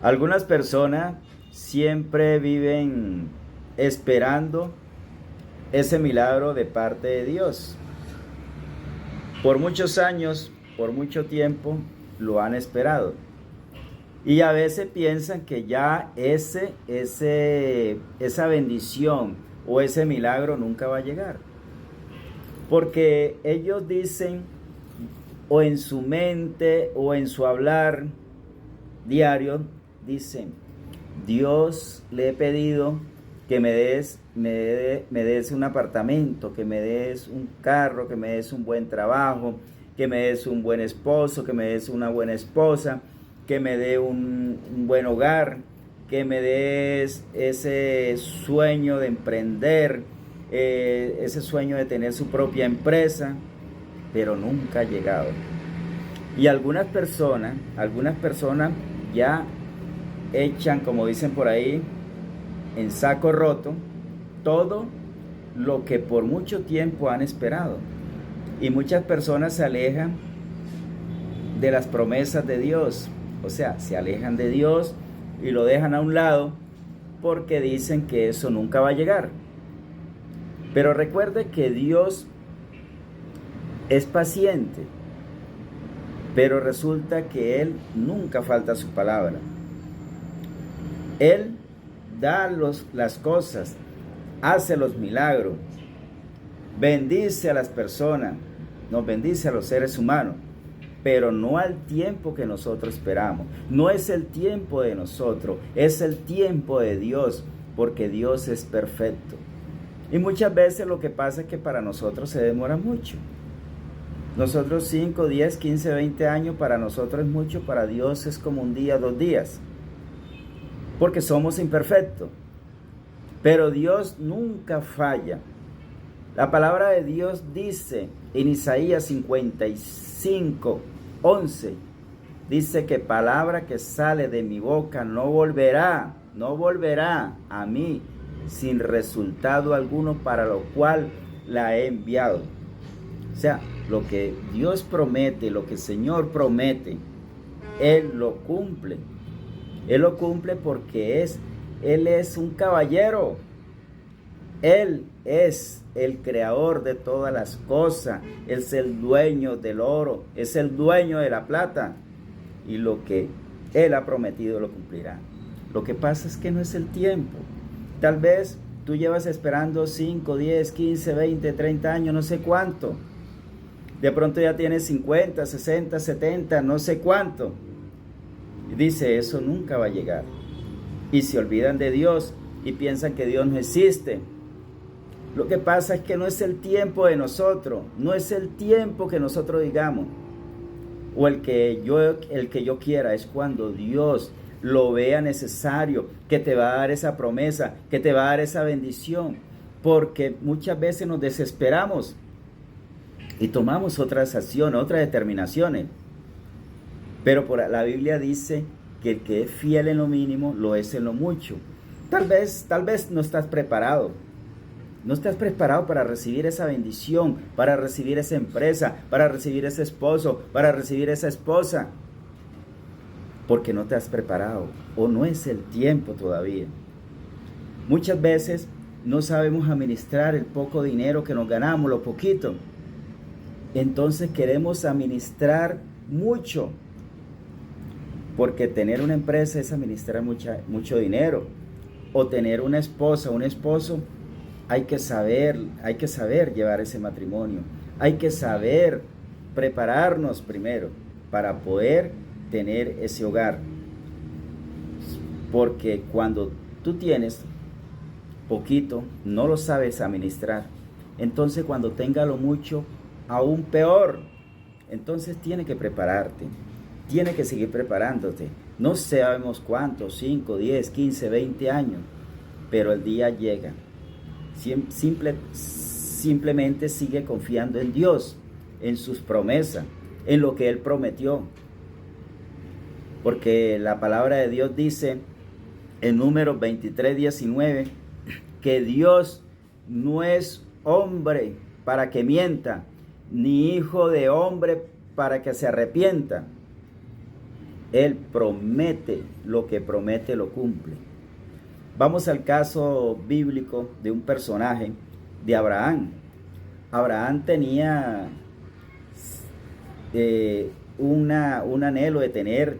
Algunas personas siempre viven esperando ese milagro de parte de Dios. Por muchos años, por mucho tiempo, lo han esperado. Y a veces piensan que ya esa bendición o ese milagro nunca va a llegar. Porque ellos dicen, o en su mente o en su hablar diario, dicen: Dios, le he pedido que me des un apartamento, que me des un carro, que me des un buen trabajo, que me des un buen esposo, que me des una buena esposa, que me dé un buen hogar, que me des ese sueño de emprender, ese sueño de tener su propia empresa, pero nunca ha llegado. Y algunas personas ya echan, como dicen por ahí, en saco roto todo lo que por mucho tiempo han esperado. Y muchas personas se alejan de las promesas de Dios. O sea, se alejan de Dios y lo dejan a un lado porque dicen que eso nunca va a llegar. Pero recuerde que Dios es paciente, pero resulta que Él nunca falta a su palabra. Él da las cosas, hace los milagros, bendice a las personas, nos bendice a los seres humanos, pero no al tiempo que nosotros esperamos. No es el tiempo de nosotros, es el tiempo de Dios, porque Dios es perfecto. Y muchas veces lo que pasa es que para nosotros se demora mucho. Nosotros 5, 10, 15, 20 años, para nosotros es mucho, para Dios es como un día, 2 días. Porque somos imperfectos. Pero Dios nunca falla. La palabra de Dios dice en Isaías 55, 11, dice que palabra que sale de mi boca no volverá a mí sin resultado alguno, para lo cual la he enviado. O sea, lo que Dios promete, lo que el Señor promete, Él lo cumple. Él lo cumple porque Él es un caballero. Él es el creador de todas las cosas. Él es el dueño del oro. Es el dueño de la plata. Y lo que Él ha prometido lo cumplirá. Lo que pasa es que no es el tiempo. Tal vez tú llevas esperando 5, 10, 15, 20, 30 años, no sé cuánto. De pronto ya tienes 50, 60, 70, no sé cuánto. Y dice, eso nunca va a llegar. Y se olvidan de Dios y piensan que Dios no existe. Lo que pasa es que no es el tiempo de nosotros, no es el tiempo que nosotros digamos, o el que yo quiera. Es cuando Dios lo vea necesario, que te va a dar esa promesa, que te va a dar esa bendición. Porque muchas veces nos desesperamos y tomamos otras acciones, otras determinaciones. Pero la Biblia dice que el que es fiel en lo mínimo, lo es en lo mucho. Tal vez no estás preparado. No estás preparado para recibir esa bendición, para recibir esa empresa, para recibir ese esposo, para recibir esa esposa. Porque no te has preparado o no es el tiempo todavía. Muchas veces no sabemos administrar el poco dinero que nos ganamos, lo poquito. Entonces queremos administrar mucho. Porque tener una empresa es administrar mucho dinero. O tener una esposa, un esposo, hay que saber llevar ese matrimonio. Hay que saber prepararnos primero para poder tener ese hogar. Porque cuando tú tienes poquito, no lo sabes administrar. Entonces cuando tenga lo mucho, aún peor. Entonces tienes que prepararte. Tienes que seguir preparándote. No sabemos cuántos, 5, 10, 15, 20 años. Pero el día llega. Simplemente sigue confiando en Dios, en sus promesas, en lo que Él prometió. Porque la palabra de Dios dice en Números 23, 19, que Dios no es hombre para que mienta, ni hijo de hombre para que se arrepienta. Él promete, lo que promete lo cumple. Vamos al caso bíblico de un personaje, de Abraham. Abraham tenía un anhelo de tener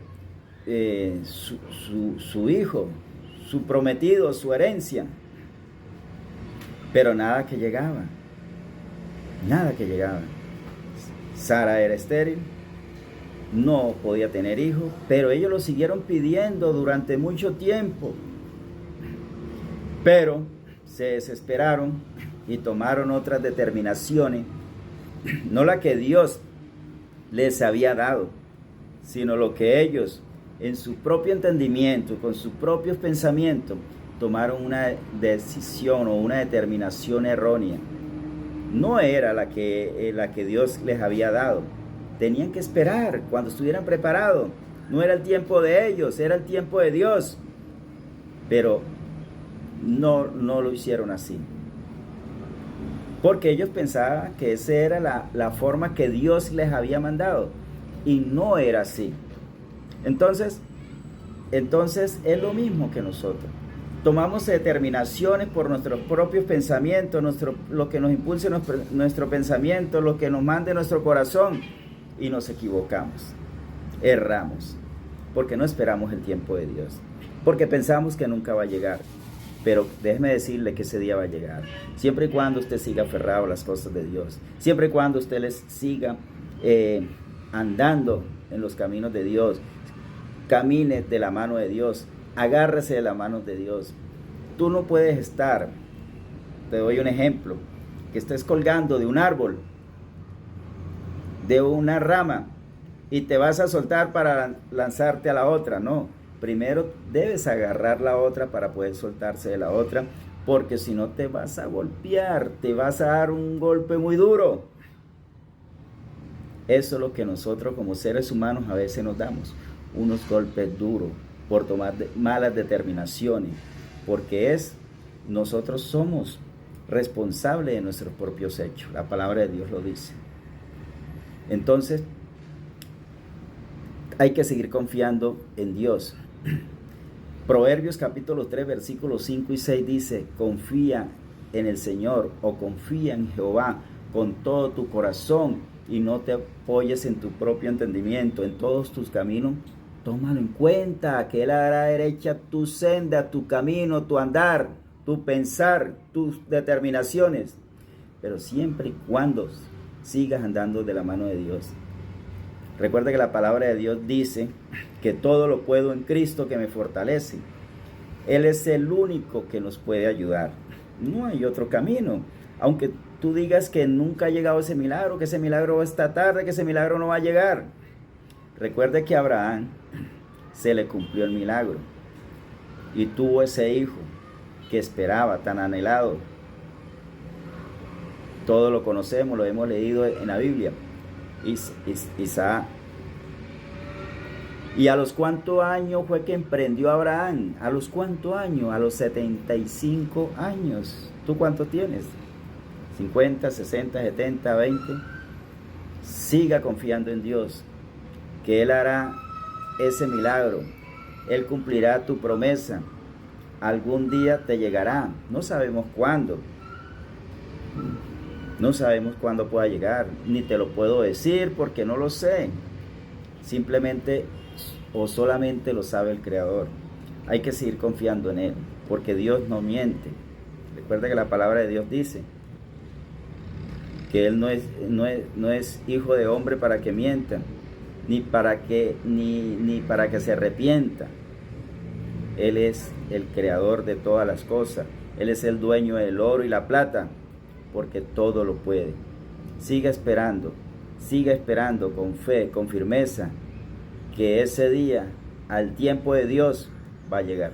su hijo, su prometido, su herencia, pero nada que llegaba. Sara era estéril, no podía tener hijos, pero ellos lo siguieron pidiendo durante mucho tiempo. Pero se desesperaron y tomaron otras determinaciones, no la que Dios les había dado, sino lo que ellos, en su propio entendimiento, con sus propios pensamientos, tomaron una decisión o una determinación errónea. No era la que Dios les había dado. Tenían que esperar cuando estuvieran preparados. No era el tiempo de ellos, era el tiempo de Dios. Pero no lo hicieron así. Porque ellos pensaban que esa era la forma que Dios les había mandado. Y no era así. Entonces es lo mismo que nosotros. Tomamos determinaciones por nuestros propios pensamientos, lo que nos impulse nuestro pensamiento, lo que nos mande nuestro corazón, y nos equivocamos, erramos, porque no esperamos el tiempo de Dios, porque pensamos que nunca va a llegar. Pero déjeme decirle que ese día va a llegar, siempre y cuando usted siga aferrado a las cosas de Dios, siempre y cuando usted les siga andando en los caminos de Dios, camine de la mano de Dios, agárrese de la mano de Dios. Tú no puedes estar, te doy un ejemplo, que estés colgando de un árbol, de una rama, y te vas a soltar para lanzarte a la otra. No, primero debes agarrar la otra para poder soltarse de la otra, porque si no te vas a golpear, te vas a dar un golpe muy duro. Eso es lo que nosotros como seres humanos a veces nos damos, unos golpes duros por tomar malas determinaciones, porque nosotros somos responsables de nuestros propios hechos. La palabra de Dios lo dice. Entonces, hay que seguir confiando en Dios. Proverbios capítulo 3, versículos 5 y 6 dice: confía en el Señor, o confía en Jehová con todo tu corazón, y no te apoyes en tu propio entendimiento. En todos tus caminos tómalo en cuenta, que Él hará derecha tu senda, tu camino, tu andar, tu pensar, tus determinaciones. Pero siempre y cuando sigas andando de la mano de Dios. Recuerda que la palabra de Dios dice que todo lo puedo en Cristo que me fortalece. Él es el único que nos puede ayudar. No hay otro camino. Aunque tú digas que nunca ha llegado ese milagro, que ese milagro está tarde, que ese milagro no va a llegar. Recuerde que a Abraham se le cumplió el milagro y tuvo ese hijo que esperaba, tan anhelado. Todo lo conocemos, lo hemos leído en la Biblia, Isaac. ¿Y a los cuántos años fue que emprendió Abraham? ¿A los cuántos años? A los 75 años. ¿Tú cuánto tienes? 50, 60, 70, 20. Siga confiando en Dios, que Él hará ese milagro. Él cumplirá tu promesa. Algún día te llegará. No sabemos cuándo. No sabemos cuándo pueda llegar. Ni te lo puedo decir porque no lo sé. Simplemente o solamente lo sabe el Creador. Hay que seguir confiando en Él, porque Dios no miente. Recuerda que la palabra de Dios dice que Él no es hijo de hombre para que mienta, ni para que se arrepienta. Él es el creador de todas las cosas. Él es el dueño del oro y la plata, porque todo lo puede. Siga esperando con fe, con firmeza, que ese día, al tiempo de Dios, va a llegar.